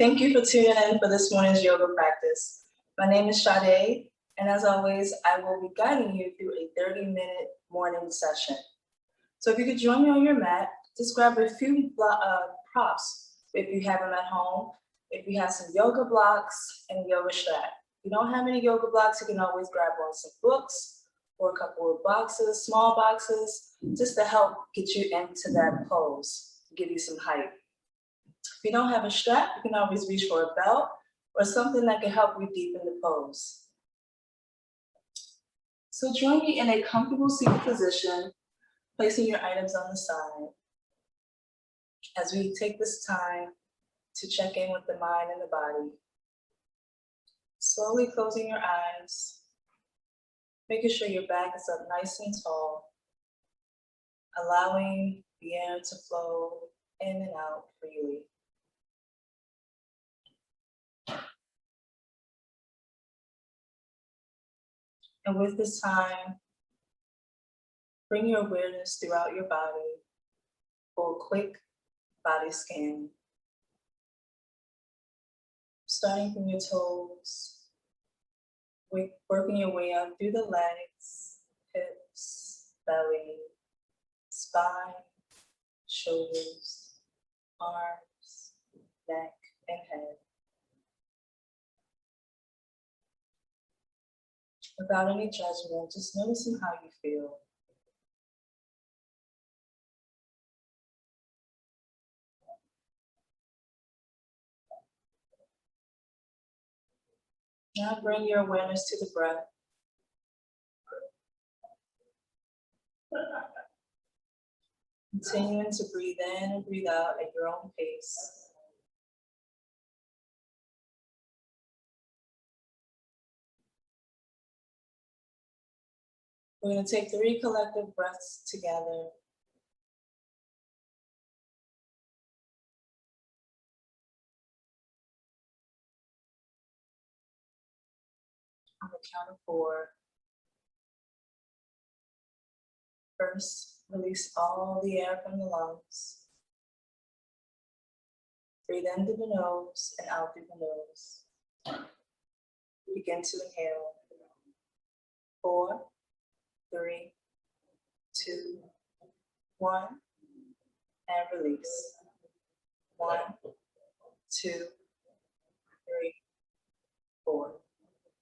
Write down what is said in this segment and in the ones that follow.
Thank you for tuning in for this morning's yoga practice. My name is Sade, and as always, I will be guiding you through a 30-minute morning session. So if you could join me on your mat, just grab a few props if you have them at home. If you have some yoga blocks and yoga strap. If you don't have any yoga blocks, you can always grab on some books or a couple of boxes, small boxes, just to help get you into that pose, give you some height. If you don't have a strap, you can always reach for a belt or something that can help you deepen the pose. So join me in a comfortable seated position, placing your items on the side as we take this time to check in with the mind and the body. Slowly closing your eyes, making sure your back is up nice and tall, allowing the air to flow in and out freely. And with this time, bring your awareness throughout your body for a quick body scan. Starting from your toes, working your way up through the legs, hips, belly, spine, shoulders, arms, neck, and head. Without any judgment, just noticing how you feel. Now bring your awareness to the breath. Continuing to breathe in and breathe out at your own pace. We're going to take 3 collective breaths together. On the count of 4. First, release all the air from the lungs. Breathe in through the nose and out through the nose. Begin to inhale. 4, 3, 2, 1, and release. 1, 2, 3, 4.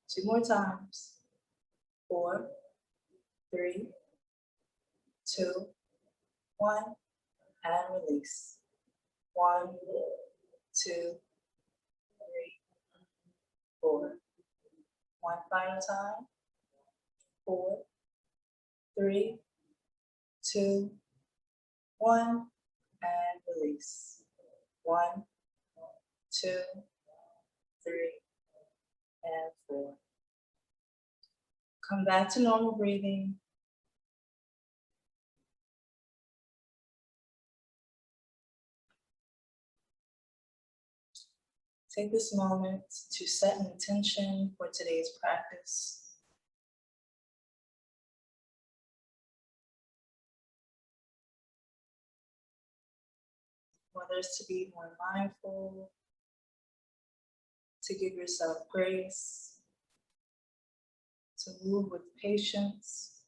2 more times. 4, 3, 2, 1, and release. 1, 2, 3, 4. 1 final time. 4, 3, 2, 1, and release. 1, 2, 3, and 4. Come back to normal breathing. Take this moment to set an intention for today's practice. Whether it's to be more mindful, to give yourself grace, to move with patience.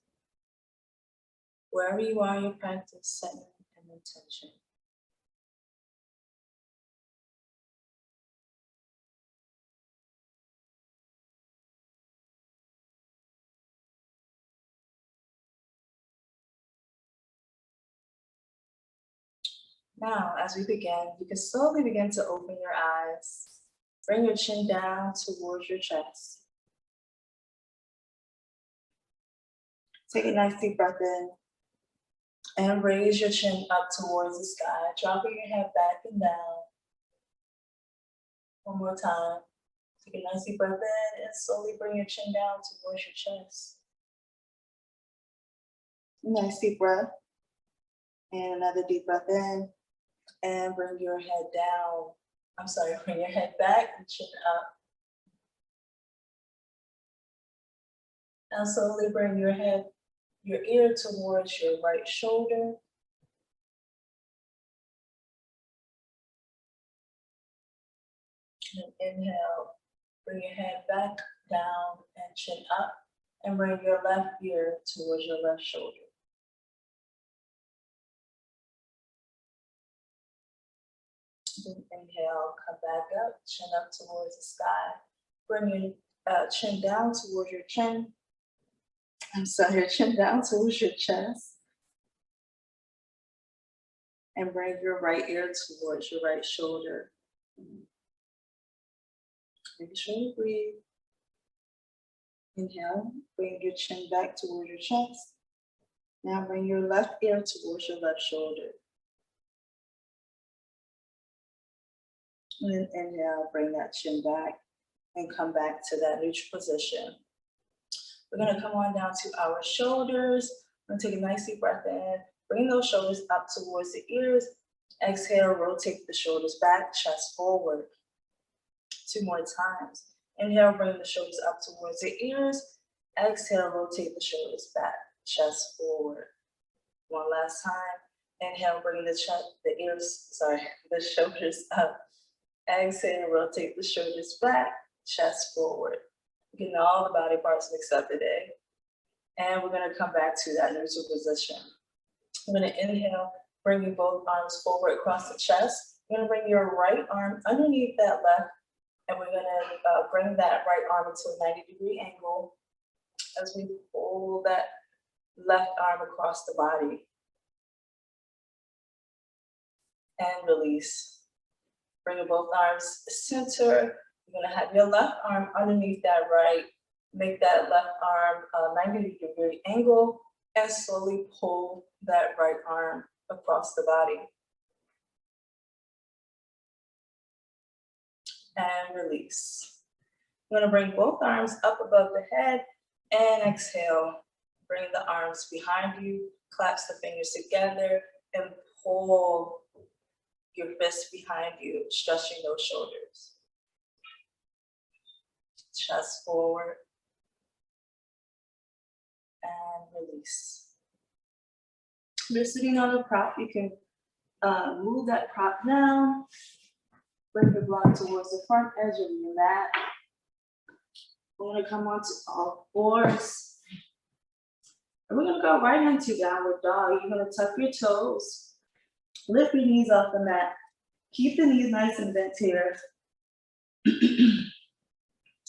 Wherever you are in your practice, set an intention. Now, as we begin, you can slowly begin to open your eyes. Bring your chin down towards your chest. Take a nice deep breath in and raise your chin up towards the sky, dropping your head back and down. One more time. Take a nice deep breath in and slowly bring your chin down towards your chest. Nice deep breath. And another deep breath in. And bring your head down. Bring your head back and chin up. Now slowly bring your ear towards your right shoulder. And inhale, bring your head back down and chin up, and bring your left ear towards your left shoulder. Then inhale, come back up, chin up towards the sky. Bring your chin down towards your chin. Your chin down towards your chest. And bring your right ear towards your right shoulder. Make sure you breathe. Inhale, bring your chin back towards your chest. Now bring your left ear towards your left shoulder. And then inhale, bring that chin back and come back to that neutral position. We're gonna come on down to our shoulders. We're gonna take a nice deep breath in. Bring those shoulders up towards the ears. Exhale, rotate the shoulders back, chest forward. 2 more times. Inhale, bring the shoulders up towards the ears. Exhale, rotate the shoulders back, chest forward. 1 last time. Inhale, bring the shoulders up. Exhale, rotate the shoulders back, chest forward. Getting all the body parts mixed up today. And we're gonna come back to that neutral position. I'm gonna inhale, bring your both arms forward across the chest. You're gonna bring your right arm underneath that left, and we're gonna bring that right arm into a 90-degree angle as we pull that left arm across the body. And release. Bring both arms center. You're gonna have your left arm underneath that right. Make that left arm a 90-degree angle and slowly pull that right arm across the body. And release. You're gonna bring both arms up above the head and exhale. Bring the arms behind you, clasp the fingers together and pull your fists behind you, stretching those shoulders. Chest forward. And release. If you're sitting on a prop, you can move that prop down. Bring your block towards the front edge of your mat. We're gonna come onto all fours. And we're gonna go right into downward dog. You're gonna tuck your toes. Lift your knees off the mat. Keep the knees nice and bent here.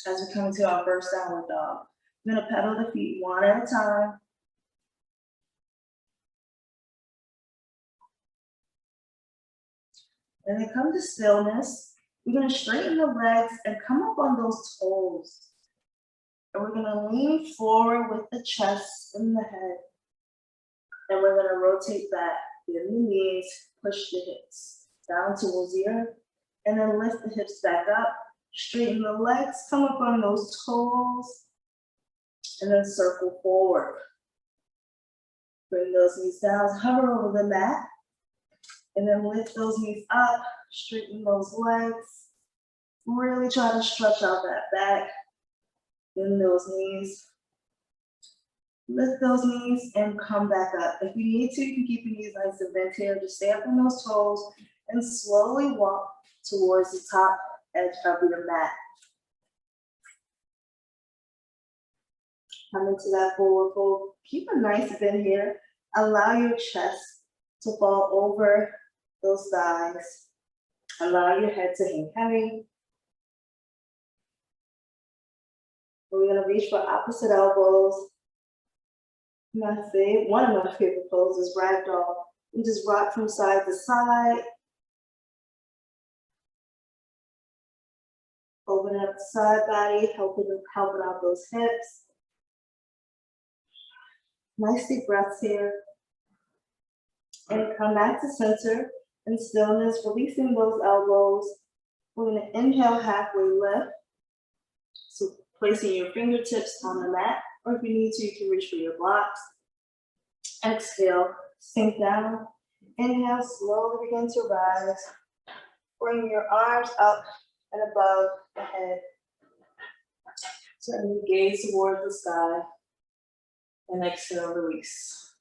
As we come into our first downward dog. We're gonna pedal the feet 1 at a time. And then come to stillness. We're gonna straighten the legs and come up on those toes. And we're gonna lean forward with the chest and the head. And we're gonna rotate back, bend the knees, push the hips down towards the earth, and then lift the hips back up, straighten the legs, come up on those toes, and then circle forward. Bring those knees down, hover over the mat, and then lift those knees up, straighten those legs. Really try to stretch out that back. Bend those knees. Lift those knees and come back up. If you need to, you can keep your knees nice and bent here. Just stay up on those toes and slowly walk towards the top edge of your mat. Come into that forward fold. Keep a nice bend here. Allow your chest to fall over those thighs. Allow your head to hang heavy. We're gonna reach for opposite elbows. One of my favorite poses is ragdoll. You just rock from side to side. Open up the side body, helping out those hips. Nice deep breaths here. And come back to center and stillness, releasing those elbows. We're gonna inhale, halfway lift. So placing your fingertips on the mat, or if you need to, you can reach for your blocks. Exhale, sink down. Inhale, slowly begin to rise. Bring your arms up and above the head. Turn your gaze towards the sky. And exhale, release.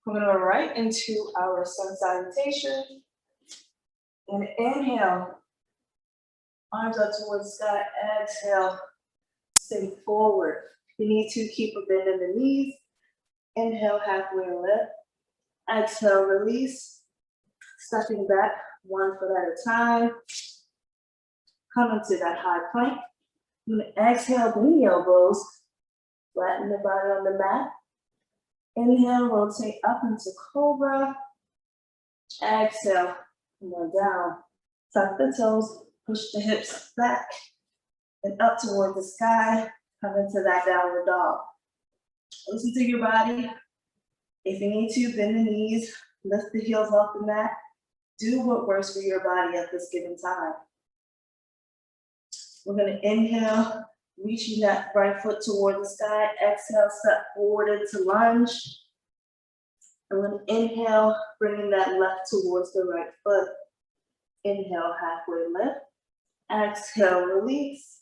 We're gonna go right into our sun salutation. And inhale, Arms up towards the sky. Exhale. Stay forward. You need to keep a bend in the knees. Inhale, halfway lift. Exhale, release. Stepping back, 1 foot at a time. Come into that high plank. I'm gonna exhale, bend the elbows. Flatten the body on the mat. Inhale, rotate up into cobra. Exhale, come on down. Tuck the toes, push the hips back and up toward the sky. Come into that downward dog. Listen to your body. If you need to, bend the knees, lift the heels off the mat. Do what works for your body at this given time. We're gonna inhale, reaching that right foot toward the sky. Exhale, step forward into lunge. I'm gonna inhale, bringing that left towards the right foot. Inhale, halfway lift. Exhale, release.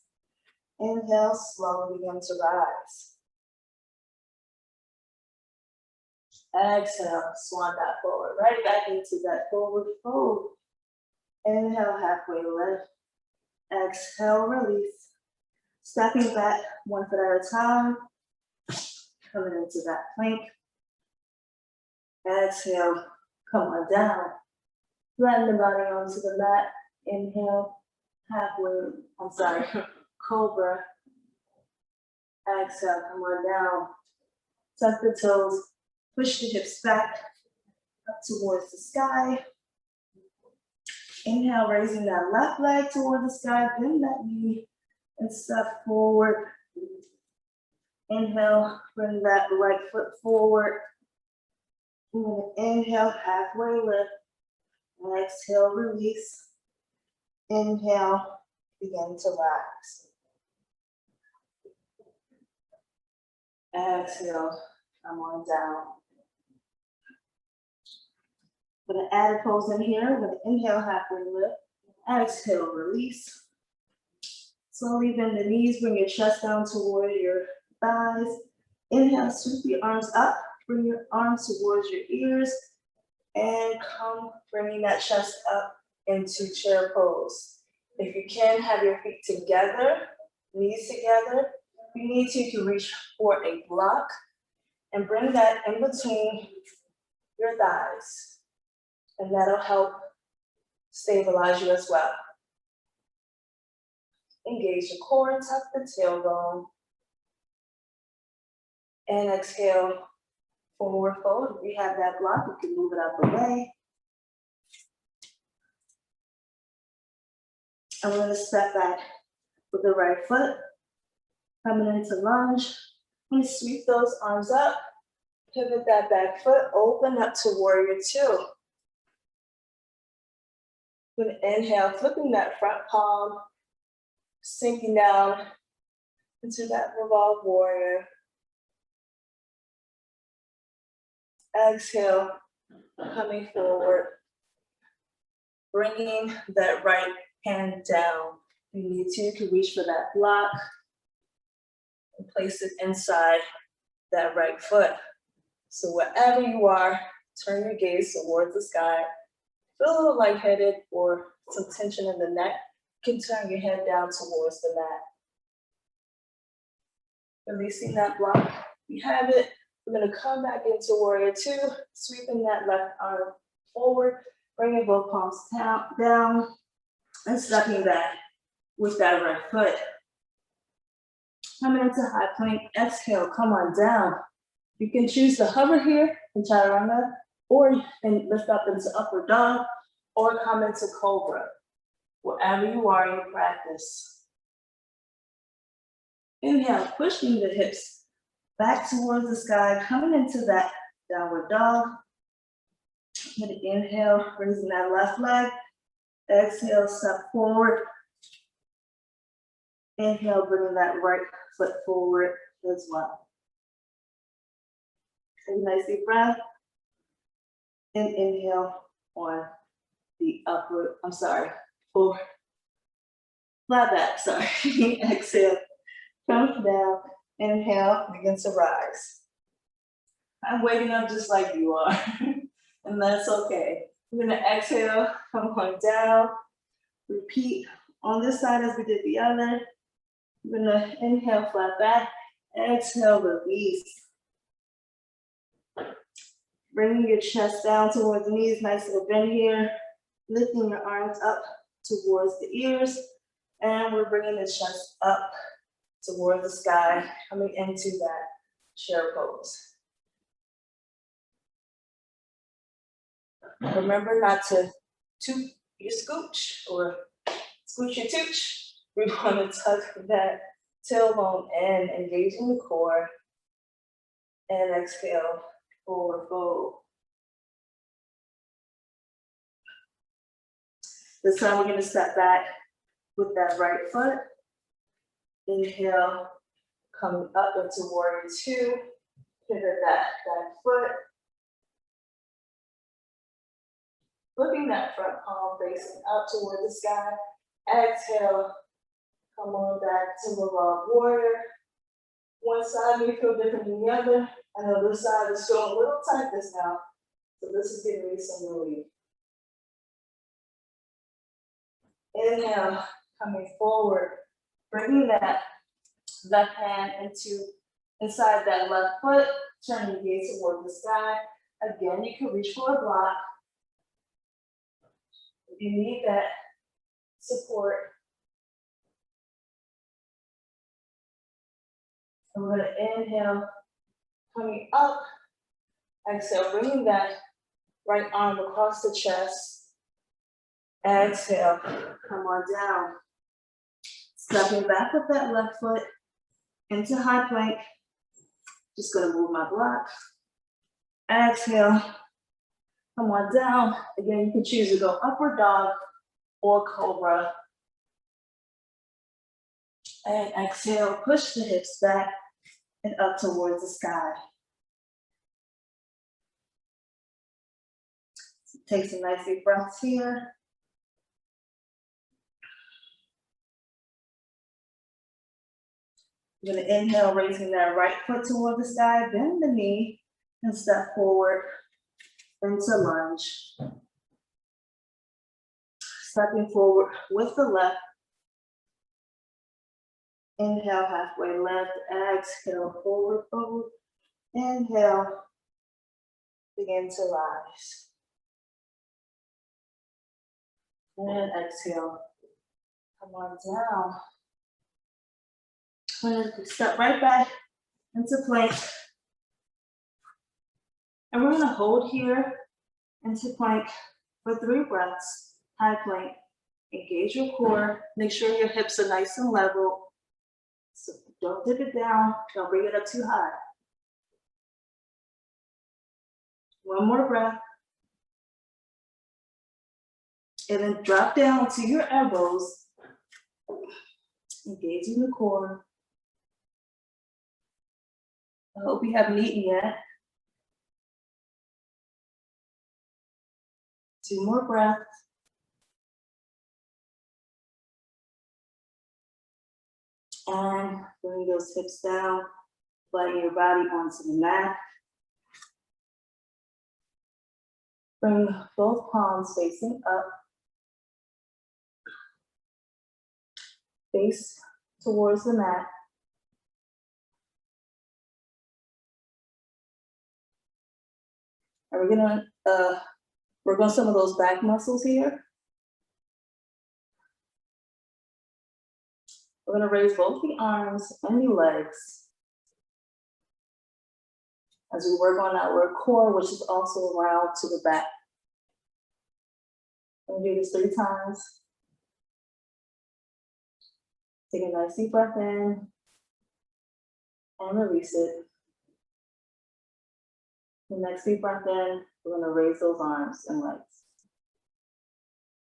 Inhale, slowly begin to rise. Exhale, swan that forward, right back into that forward fold. Inhale, halfway lift. Exhale, release. Stepping back 1 foot at a time. Coming into that plank. Exhale, come on down. Flatten the body onto the mat. Inhale, cobra. Exhale, come on down. Tuck the toes, push the hips back, up towards the sky. Inhale, raising that left leg toward the sky, bend that knee and step forward. Inhale, bring that right foot forward. I'm gonna inhale, halfway lift. Exhale, release. Inhale, begin to rise. Exhale, come on down. I'm gonna add a pose in here. We're gonna inhale, halfway lift. Exhale, release. Slowly bend the knees, bring your chest down toward your thighs. Inhale, sweep your arms up. Bring your arms towards your ears. And come bringing that chest up into chair pose. If you can, have your feet together, knees together. If you need to, you can reach for a block and bring that in between your thighs. And that'll help stabilize you as well. Engage the core, tuck the tailbone. And exhale, forward fold. If you have that block, you can move it out the way. I'm gonna step back with the right foot. Coming into lunge. I'm gonna sweep those arms up. Pivot that back foot, open up to warrior two. I'm gonna inhale, flipping that front palm, sinking down into that revolved warrior. Exhale, coming forward, bringing that right hand down. If you need to, you can reach for that block and place it inside that right foot. So wherever you are, turn your gaze towards the sky. Feel a little lightheaded or some tension in the neck. You can turn your head down towards the mat. Releasing that block. If you have it, we're gonna come back into warrior two, sweeping that left arm forward, bringing both palms down, and stepping back with that right foot. Coming into high plank, exhale, come on down. You can choose to hover here in chaturanga, or you can lift up into upward dog, or come into cobra, wherever you are in your practice. Inhale, pushing the hips back towards the sky, coming into that downward dog. I'm gonna inhale, raising that left leg. Exhale, step forward. Inhale, bringing that right foot forward as well. Take a nice deep breath. And inhale on the upward, forward. Flat back, Exhale, come down. Inhale, begin to rise. I'm waking up just like you are, and that's okay. We're gonna exhale, come on down. Repeat On this side as we did the other. You're gonna inhale, flat back, exhale, release. Bringing your chest down towards the knees, nice little bend here. Lifting your arms up towards the ears. And we're bringing the chest up towards the sky, coming into that chair pose. Remember not to toot your scooch or scooch your tooch. We want to tuck that tailbone in, engaging the core. And exhale, forward fold. This time we're going to step back with that right foot. Inhale, coming up into warrior two. Pivot that back foot. Flipping that front palm facing up toward the sky. Exhale, come on back to the log warrior. One side may feel different than the other. And the other side is showing a little tightness now. So this is giving me some relief. Inhale, coming forward, bringing that left hand inside that left foot, turning the gaze toward the sky. Again, you can reach for a block. If you need that support. And we're going to inhale, coming up. Exhale, bringing that right arm across the chest. Exhale, come on down. Stepping back with that left foot into high plank. Just gonna move my block. Exhale, come on down. Again, you can choose to go upward dog or cobra. And exhale, push the hips back and up towards the sky. Take some nice deep breaths here. You're gonna inhale, raising that right foot toward the sky, bend the knee, and step forward into lunge. Stepping forward with the left. Inhale, halfway left, exhale, forward fold. Inhale, begin to rise. And exhale, come on down. We're gonna step right back into plank. And we're gonna hold here into plank for 3 breaths. High plank, engage your core, make sure your hips are nice and level. So don't dip it down, don't bring it up too high. One more breath. And then drop down to your elbows, engaging the core. I hope you haven't eaten yet. 2 more breaths. And bring those hips down, flatten your body onto the mat. Bring both palms facing up. Face towards the mat. And we're gonna work on some of those back muscles here. We're gonna raise both the arms and the legs as we work on our core, which is also round to the back. I'm gonna do this 3 times. Take a nice deep breath in and release it. The next deep breath in, we're gonna raise those arms and legs.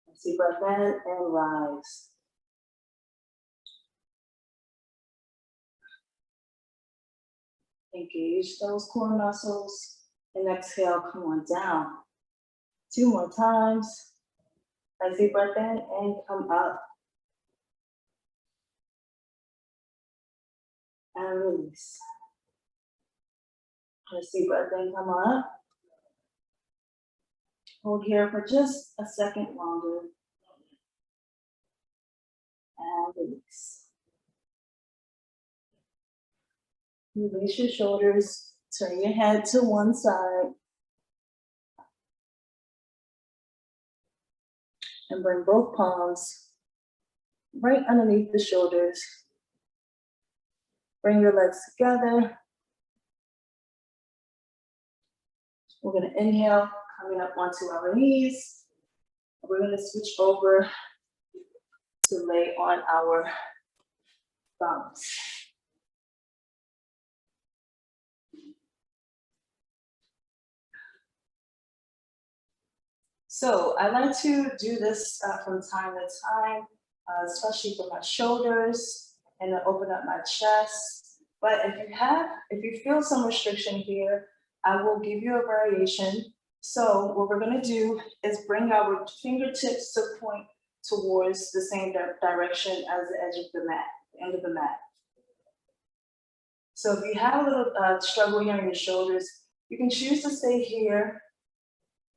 Next deep breath in and rise. Engage those core muscles and exhale, come on down. 2 more times. Nice deep breath in and come up. And release. Nice deep breath in, come up. Hold here for just a second longer. and release. Release your shoulders, turn your head to one side, and bring both palms right underneath the shoulders. Bring your legs together. We're going to inhale, coming up onto our knees. We're going to switch over to lay on our thumbs. So I like to do this from time to time, especially for my shoulders, and to open up my chest. But if you feel some restriction here, I will give you a variation. So what we're gonna do is bring our fingertips to point towards the same direction as the edge of the mat, the end of the mat. So if you have a little struggle here in your shoulders, you can choose to stay here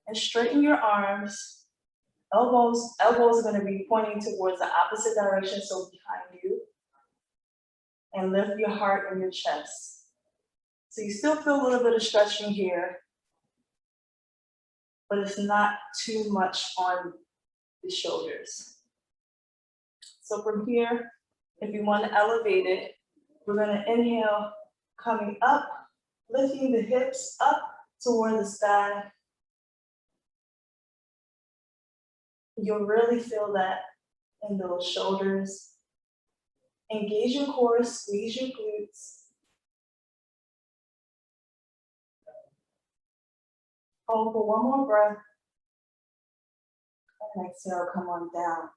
and straighten your arms. Elbows are gonna be pointing towards the opposite direction, so behind you. And lift your heart and your chest. So you still feel a little bit of stretching here, but it's not too much on the shoulders. So from here, if you want to elevate it, we're going to inhale, coming up, lifting the hips up toward the sky. You'll really feel that in those shoulders. Engage your core, squeeze your glutes. Hold for one more breath. And exhale, come on down.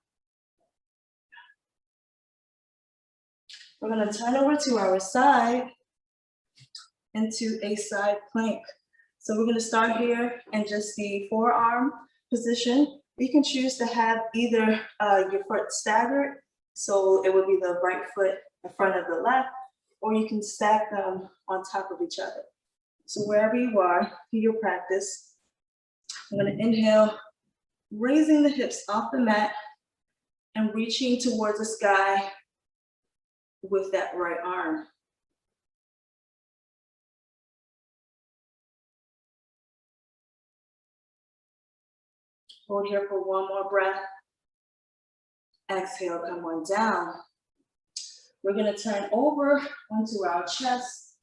We're going to turn over to our side into a side plank. So we're going to start here in just the forearm position. You can choose to have either your foot staggered, so it would be the right foot in front of the left, or you can stack them on top of each other. So wherever you are, do your practice. I'm going to inhale, raising the hips off the mat and reaching towards the sky with that right arm. Hold here for one more breath. Exhale, come on down. We're going to turn over onto our chest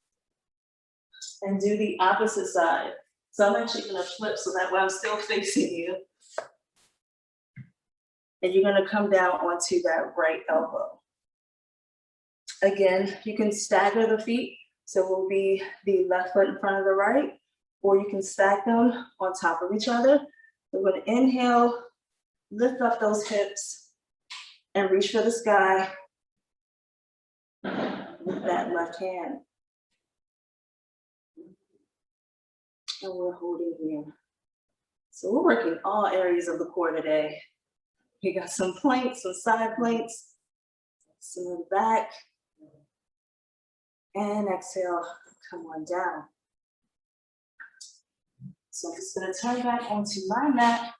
and do the opposite side. So I'm actually going to flip so that way I'm still facing you. And you're going to come down onto that right elbow. Again, you can stagger the feet. So it will be the left foot in front of the right, or you can stack them on top of each other. We're going to inhale, lift up those hips, and reach for the sky with that left hand. And we're holding here. So we're working all areas of the core today. We got some planks, some side planks, some in the back. And exhale, come on down. So I'm just gonna turn back onto my mat,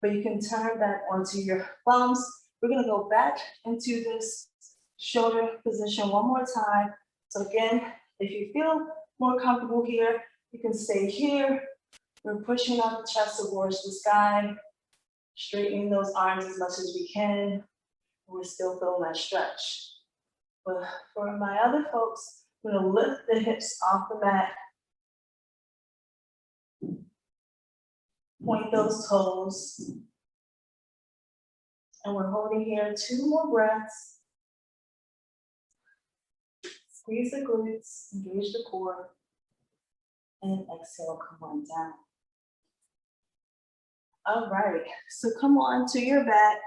but you can turn back onto your thumbs. We're gonna go back into this shoulder position one more time. So again, if you feel more comfortable here, you can stay here. We're pushing up the chest towards the sky, straightening those arms as much as we can. We're still feeling that stretch. But for my other folks, we're gonna lift the hips off the mat. Point those toes. And we're holding here 2 more breaths. Squeeze the glutes, engage the core. And exhale, come on down. All right, so come on to your back.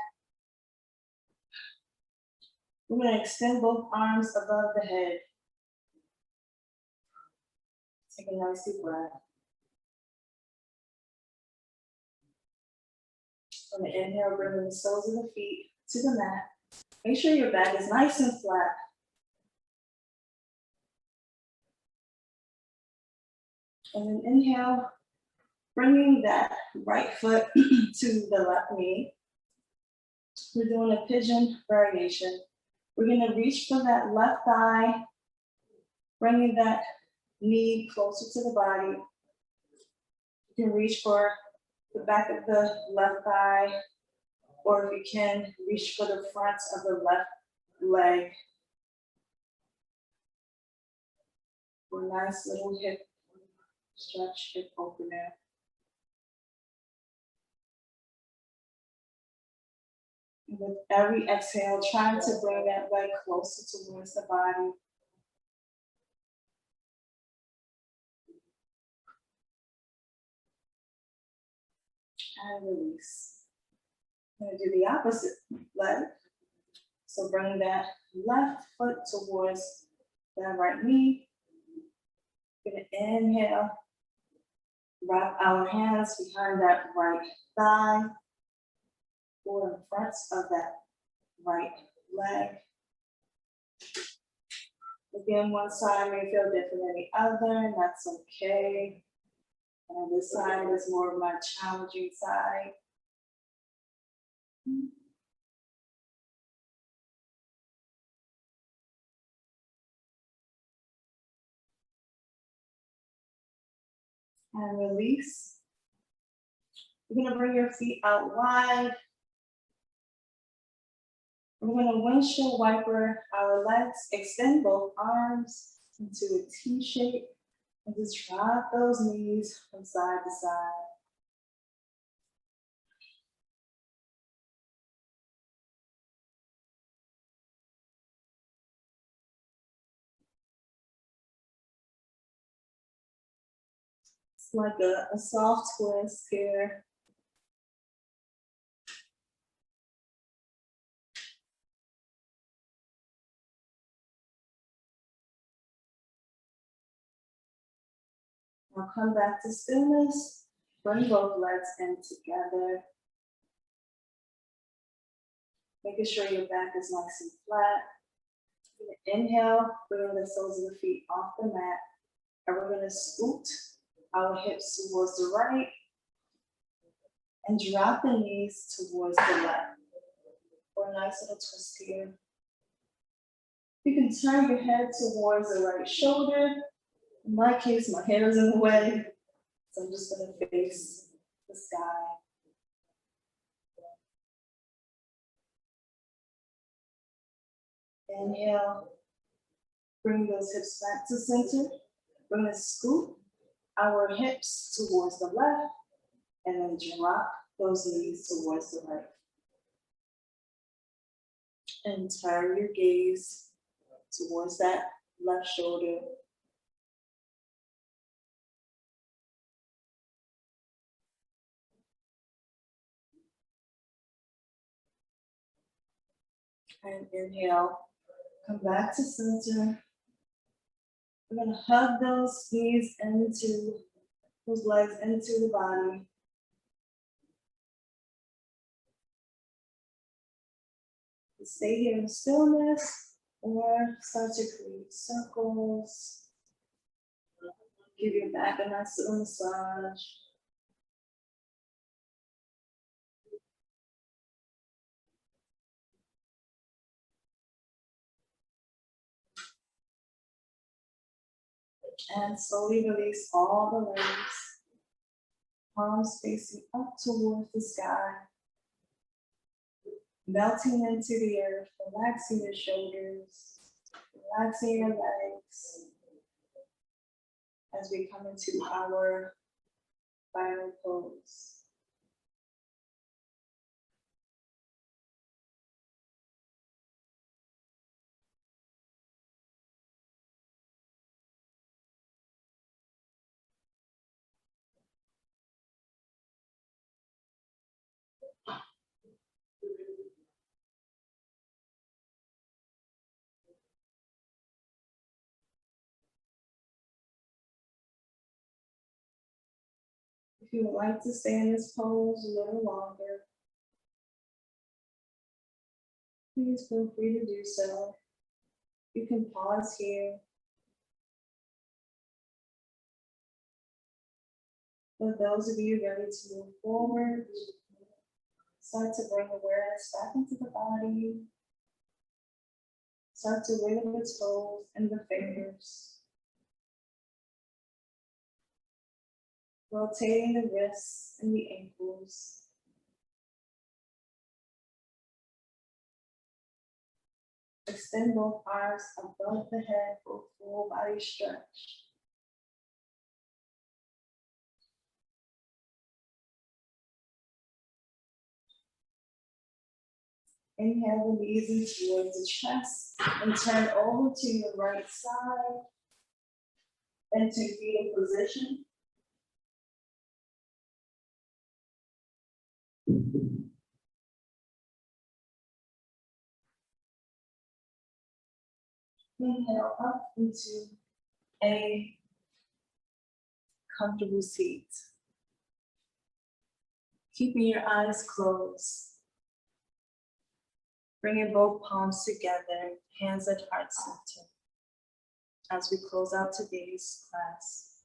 We're gonna extend both arms above the head. Take a nice deep breath. I'm gonna inhale, bringing the soles of the feet to the mat. Make sure your back is nice and flat. And then inhale, bringing that right foot to the left knee. We're doing a pigeon variation. We're gonna reach for that left thigh, bringing that knee closer to the body. You can reach for the back of the left thigh, or if you can, reach for the front of the left leg. For a nice little hip stretch, hip opener. And with every exhale, trying to bring that leg closer towards the body. And release. I'm going to do the opposite leg. So bring that left foot towards that right knee. We're going to inhale. Wrap our hands behind that right thigh or in front of that right leg. Again, one side may feel different than the other, and that's okay. And this side is more of my challenging side. And release. You're gonna bring your feet out wide. We're gonna windshield wiper our legs, extend both arms into a T shape, and just drop those knees from side to side. It's like a soft twist here. Now come back to stillness. Bring both legs in together. Making sure your back is nice and flat. Inhale, bring the soles of the feet off the mat. And we're gonna scoot our hips towards the right and drop the knees towards the left. For a nice little twist here. You can turn your head towards the right shoulder. In my case, my hair is in the way, so I'm just gonna face the sky. Inhale, bring those hips back to center. We're gonna scoop our hips towards the left and then drop those knees towards the right. And turn your gaze towards that left shoulder. And inhale, come back to center. We're gonna hug those knees into, those legs into the body. Stay here in stillness or start to create circles. Give your back a nice little massage. And slowly release all the legs. Palms facing up towards the sky. Melting into the earth, relaxing your shoulders, relaxing your legs. As we come into our final pose. If you would like to stay in this pose a little longer, please feel free to do so. You can pause here. For those of you ready to move forward, start to bring awareness back into the body. Start to wiggle the toes and the fingers. Rotating the wrists and the ankles. Extend both arms above the head for full body stretch. Inhale the knees in towards the chest and turn over to your right side into fetal position. Inhale up into a comfortable seat. Keeping your eyes closed. Bringing both palms together, hands at heart center. As we close out today's class,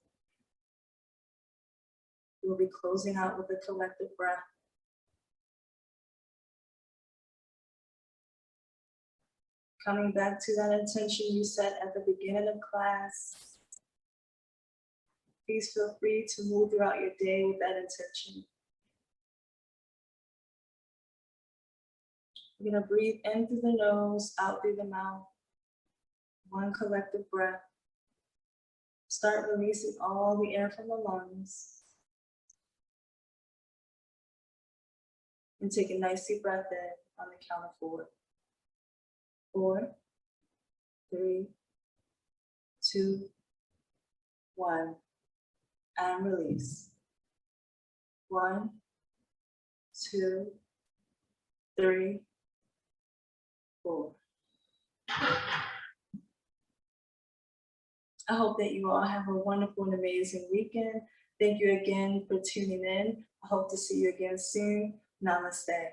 we'll be closing out with a collective breath. Coming back to that intention you set at the beginning of class. Please feel free to move throughout your day with that intention. You're gonna breathe in through the nose, out through the mouth. One collective breath. Start releasing all the air from the lungs. And take a nice deep breath in on the count of 4. 4, 3, 2, 1, and release. 1, 2, 3, 4. I hope that you all have a wonderful and amazing weekend. Thank you again for tuning in. I hope to see you again soon. Namaste.